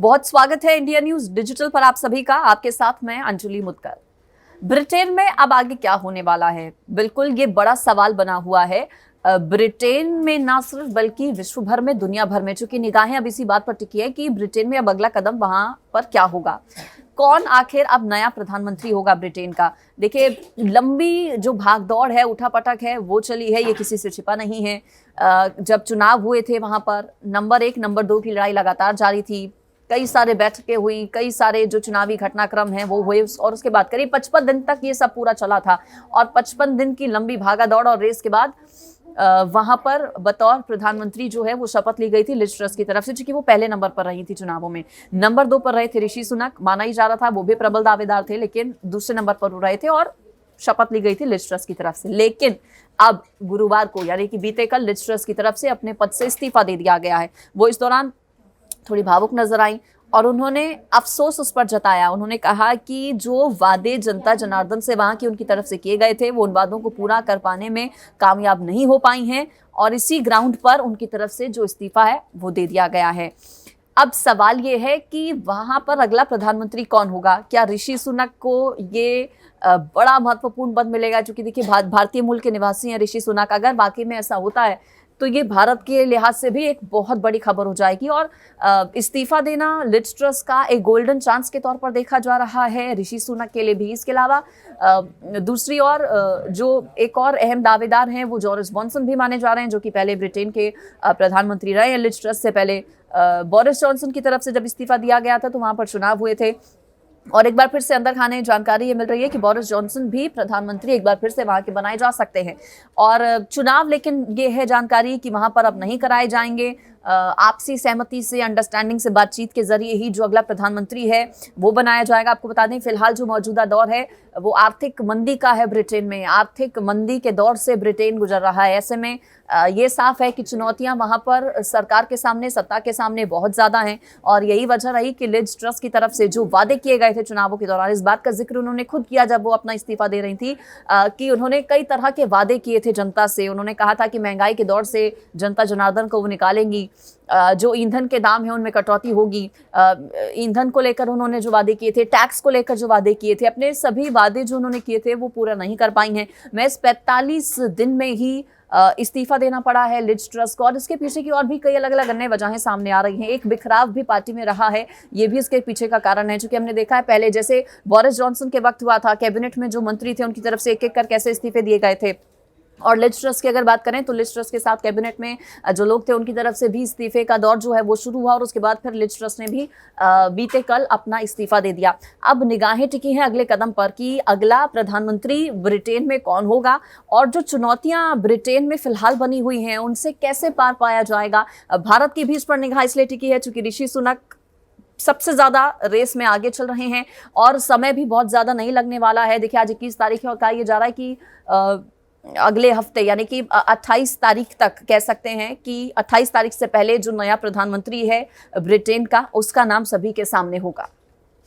बहुत स्वागत है इंडिया न्यूज डिजिटल पर आप सभी का। आपके साथ मैं अंजलि मुदकर। ब्रिटेन में अब आगे क्या होने वाला है, बिल्कुल ये बड़ा सवाल बना हुआ है। ब्रिटेन में ना सिर्फ बल्कि विश्व भर में, दुनिया भर में, चूंकि निगाहें अब इसी बात पर टिकी है कि ब्रिटेन में अब अगला कदम वहां पर क्या होगा, कौन आखिर अब नया प्रधानमंत्री होगा ब्रिटेन का। देखिए, लंबी जो भागदौड़ है, उठापटक है, वो चली है, ये किसी से छिपा नहीं है। जब चुनाव हुए थे वहां पर नंबर 1 नंबर 2 की लड़ाई लगातार जारी थी। कई सारे बैठकें हुई, कई सारे जो चुनावी घटनाक्रम हैं वो हुए, और उसके बाद करीब 55 दिन तक ये सब पूरा चला था। और 55 दिन की लंबी भागादौड़ और रेस के बाद वहां पर बतौर प्रधानमंत्री जो है वो शपथ ली गई थी लिज ट्रस की तरफ से, क्योंकि वो पहले नंबर पर रही थी चुनावों में। नंबर 2 पर रहे थे ऋषि सुनक, माना ही जा रहा था वो भी प्रबल दावेदार थे, लेकिन दूसरे नंबर पर रहे थे और शपथ ली गई थी लिज ट्रस की तरफ से। लेकिन अब गुरुवार को, यानी कि बीते कल, लिज ट्रस की तरफ से अपने पद से इस्तीफा दे दिया गया है। वो इस दौरान थोड़ी भावुक नजर आई और उन्होंने अफसोस उस पर जताया। उन्होंने कहा कि जो वादे जनता जनार्दन से वहां की उनकी तरफ से किए गए थे, वो उन वादों को पूरा कर पाने में कामयाब नहीं हो पाई हैं और इसी ग्राउंड पर उनकी तरफ से जो इस्तीफा है वो दे दिया गया है। अब सवाल ये है कि वहां पर अगला प्रधानमंत्री कौन होगा। क्या ऋषि सुनक को ये बड़ा महत्वपूर्ण पद मिलेगा? क्योंकि देखिए, भारतीय मूल के निवासी हैं ऋषि सुनक। अगर वाकई में ऐसा होता है तो ये भारत के लिहाज से भी एक बहुत बड़ी खबर हो जाएगी और इस्तीफा देना लिज ट्रस का एक गोल्डन चांस के तौर पर देखा जा रहा है ऋषि सुनक के लिए भी। इसके अलावा दूसरी ओर जो एक और अहम दावेदार हैं वो बोरिस जॉनसन भी माने जा रहे हैं, जो कि पहले ब्रिटेन के प्रधानमंत्री रहे हैं लिज ट्रस से पहले। बोरिस जॉनसन की तरफ से जब इस्तीफा दिया गया था तो वहां पर चुनाव हुए थे और एक बार फिर से अंदर खाने जानकारी ये मिल रही है कि बोरिस जॉनसन भी प्रधानमंत्री एक बार फिर से वहां के बनाए जा सकते हैं। और चुनाव, लेकिन ये है जानकारी कि वहां पर अब नहीं कराए जाएंगे। आपसी सहमति से, अंडरस्टैंडिंग से, बातचीत के जरिए ही जो अगला प्रधानमंत्री है वो बनाया जाएगा। आपको बता दें, फिलहाल जो मौजूदा दौर है वो आर्थिक मंदी का है। ब्रिटेन में आर्थिक मंदी के दौर से ब्रिटेन गुजर रहा है। ऐसे में ये साफ है कि चुनौतियां वहां पर सरकार के सामने, सत्ता के सामने बहुत ज्यादा हैं और यही वजह रही कि लिज ट्रस की तरफ से जो वादे किए गए थे चुनावों के दौरान, इस बात का जिक्र उन्होंने खुद किया जब वो अपना इस्तीफा दे रही थी कि उन्होंने कई तरह के वादे किए थे जनता से। उन्होंने कहा था कि महंगाई के दौर से जनता जनार्दन को वो निकालेंगी, जो ईंधन के दाम है उनमें कटौती होगी, ईंधन को लेकर उन्होंने जो वादे किए थे, टैक्स को लेकर जो वादे किए थे, अपने सभी वादे जो उन्होंने किए थे वो पूरा नहीं कर पाई हैं। महज 45 दिन में ही इस्तीफा देना पड़ा है लिज ट्रस को और इसके पीछे की और भी कई अलग अलग अन्य वजहें सामने आ रही हैं। एक बिखराव भी पार्टी में रहा है, ये भी इसके पीछे का कारण है। चूंकि हमने देखा है पहले जैसे बोरिस जॉनसन के वक्त हुआ था, कैबिनेट में जो मंत्री थे उनकी तरफ से एक एक कर कैसे इस्तीफे दिए गए थे। और लिज ट्रस की अगर बात करें तो लिज ट्रस के साथ कैबिनेट में जो लोग थे उनकी तरफ से भी इस्तीफे का दौर जो है वो शुरू हुआ और उसके बाद फिर लिज ट्रस ने भी बीते कल अपना इस्तीफा दे दिया। अब निगाहें टिकी हैं अगले कदम पर कि अगला प्रधानमंत्री ब्रिटेन में कौन होगा और जो चुनौतियां ब्रिटेन में फिलहाल बनी हुई हैं उनसे कैसे पार पाया जाएगा। भारत की भी इस पर निगाह इसलिए टिकी है चूंकि ऋषि सुनक सबसे ज्यादा रेस में आगे चल रहे हैं और समय भी बहुत ज्यादा नहीं लगने वाला है। देखिए, आज 21 तारीख है और कहा यह जा रहा है कि अगले हफ्ते यानी कि 28 तारीख तक कह सकते हैं कि 28 तारीख से पहले जो नया प्रधानमंत्री है ब्रिटेन का, उसका नाम सभी के सामने होगा।